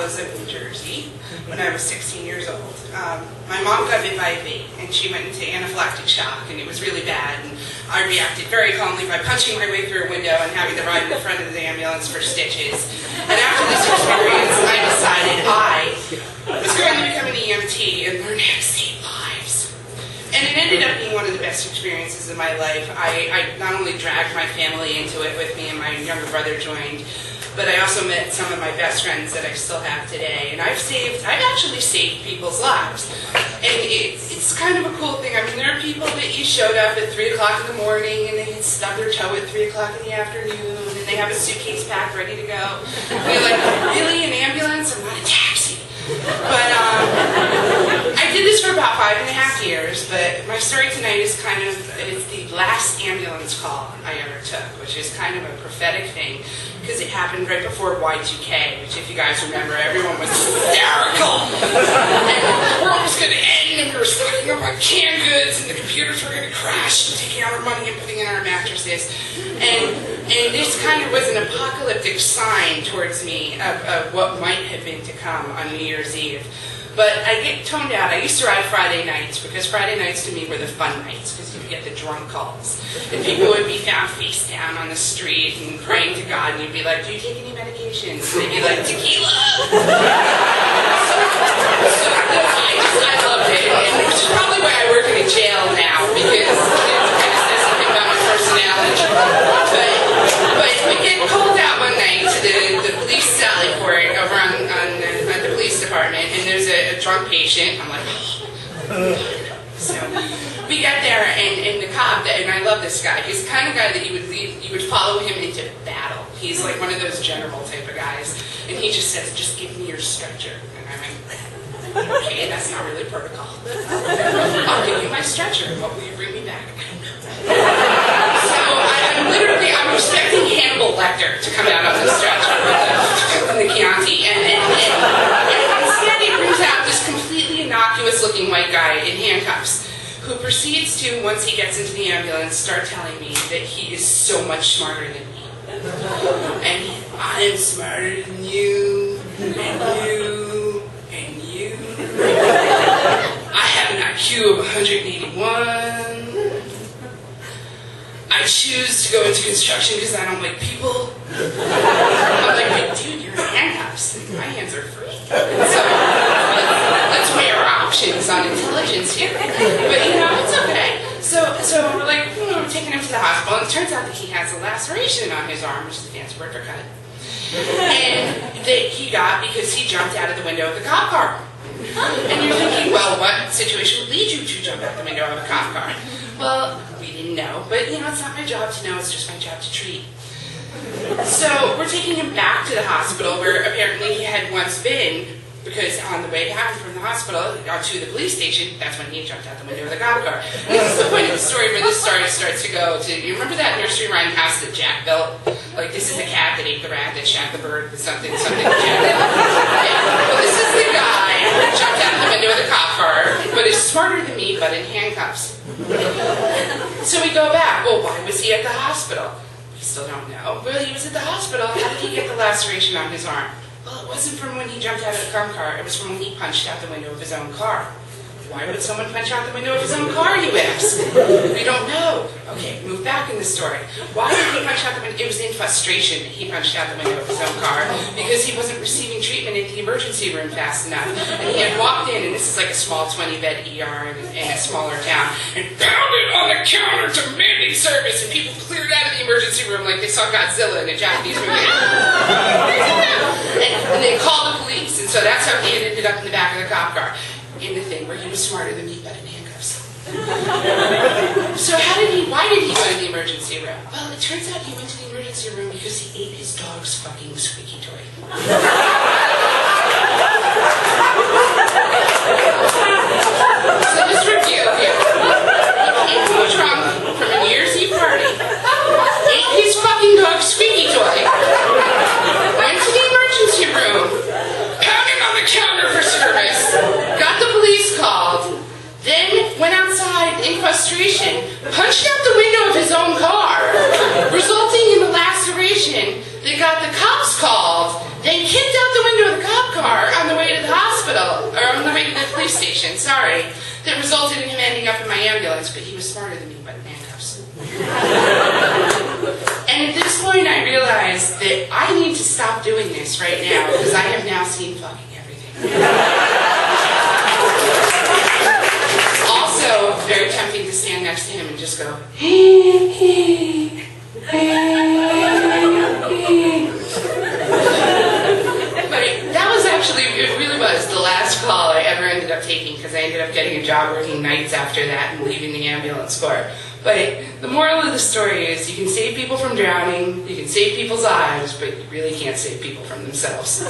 Falls of New Jersey when I was 16 years old. My mom got bit by a bee, and she went into anaphylactic shock, and it was really bad. And I reacted very calmly by punching my way through a window and having to ride in the front of the ambulance for stitches. And after this experience, I decided I was going to become an EMT and learn how to save lives. And it ended up being one of the best experiences of my life. I not only dragged my family into it with me, and my younger brother joined, but I also met some of my best friends that I still have today. And I've actually saved people's lives. And it's kind of a cool thing. I mean, there are people that you showed up at 3 o'clock in the morning and they had stubbed their toe at 3 o'clock in the afternoon and they have a suitcase packed ready to go. And you're like, really, an ambulance? I'm not a taxi. But I did this for about 5.5 years, but my story tonight is it's the last ambulance call I ever took, which is kind of a prophetic thing, because it happened right before Y2K, which, if you guys remember, everyone was hysterical. And the world was going to end, and we were stocking up on canned goods, and the computers were going to crash, and taking out our money and putting it in our mattresses. And this kind of was an apocalyptic sign towards me of what might have been to come on New Year's Eve. But I get toned out. I used to ride Friday nights, because Friday nights to me were the fun nights, because you could get the drunk calls. And people would be found face down on the street and praying to God, and you'd be like, do you take any medications? And they'd be like, tequila! I loved it, and which is probably why I work in a jail now, because it kind of says something about my personality. But we get called out one night to the police sally port over at the police department, and there's a drunk patient. I'm like, oh. So we got there, and the cop, and I love this guy. He's the kind of guy that you would follow him into battle. He's like one of those general type of guys, and he just says, just give me your stretcher. And I'm like, okay, that's not really protocol. I'll give you my stretcher. What will you bring me back? So I'm expecting Hannibal Lecter to come out on the stretcher in the Chianti, and instead he brings out this completely innocuous-looking white guy in handcuffs, who proceeds to, once he gets into the ambulance, start telling me that he is so much smarter than me. And I am smarter than you, and you, and you. I have an IQ of 181. I choose to go into construction because I don't like people. I'm like, but dude, you're in handcuffs. My hands are free. So let's weigh our options on intelligence here. But it's okay. So we're like, we're taking him to the hospital, and it turns out that he has a laceration on his arm, which is a fancy word for cut. And that he got because he jumped out of the window of the cop car. And you're thinking, well, what situation would lead you to jump out the window of a cop car? Well, we didn't know, but it's not my job to know, it's just my job to treat. So we're taking him back to the hospital where apparently he had once been, because on the way down from the hospital to the police station, that's when he jumped out the window of the cop car. And this is the point of the story where this story starts to go to, you remember that nursery rhyme house that Jack built? Like, this is the cat that ate the rat that shot the bird with something Jack. Well, this is the guy who jumped out the window of the cop car, but is smarter than me, but in handcuffs. So we go back. Well, why was he at the hospital? We still don't know. Well, he was at the hospital. How did he get the laceration on his arm? Well, it wasn't from when he jumped out of the cop car. It was from when he punched out the window of his own car. Why would someone punch out the window of his own car, you ask? We don't know. Okay, move back in the story. Why did he punch out the window? It was in frustration that he punched out the window of his own car because he wasn't receiving treatment in the emergency room fast enough. And he had walked in, and this is like a small 20-bed ER in a smaller town, and pounded on the counter demanding service, and people cleared out of the emergency room like they saw Godzilla in a Japanese movie. And they called the police, and so that's how he had ended up in the back of the cop car. In the thing where he was smarter than me, but in handcuffs. So why did he go to the emergency room? Well, it turns out he went to the emergency room because he ate his dog's fucking squeaky toy. So let's review here. He came to a trunk from a New Year's Eve party, ate his fucking dog's squeaky toy, went to the emergency room, pounded on the counter for service, got the police called, then went outside in frustration, punched out the window of his own car, resulting in the laceration that got the cops called, then kicked out the window conversation, sorry, that resulted in him ending up in my ambulance, but he was smarter than me by the handcuffs. And at this point I realized that I need to stop doing this right now, because I have now seen fucking everything. Also, very tempting to stand next to him and just go, it really was the last call I ever ended up taking, because I ended up getting a job working nights after that and leaving the ambulance corps. But the moral of the story is you can save people from drowning, you can save people's lives, but you really can't save people from themselves.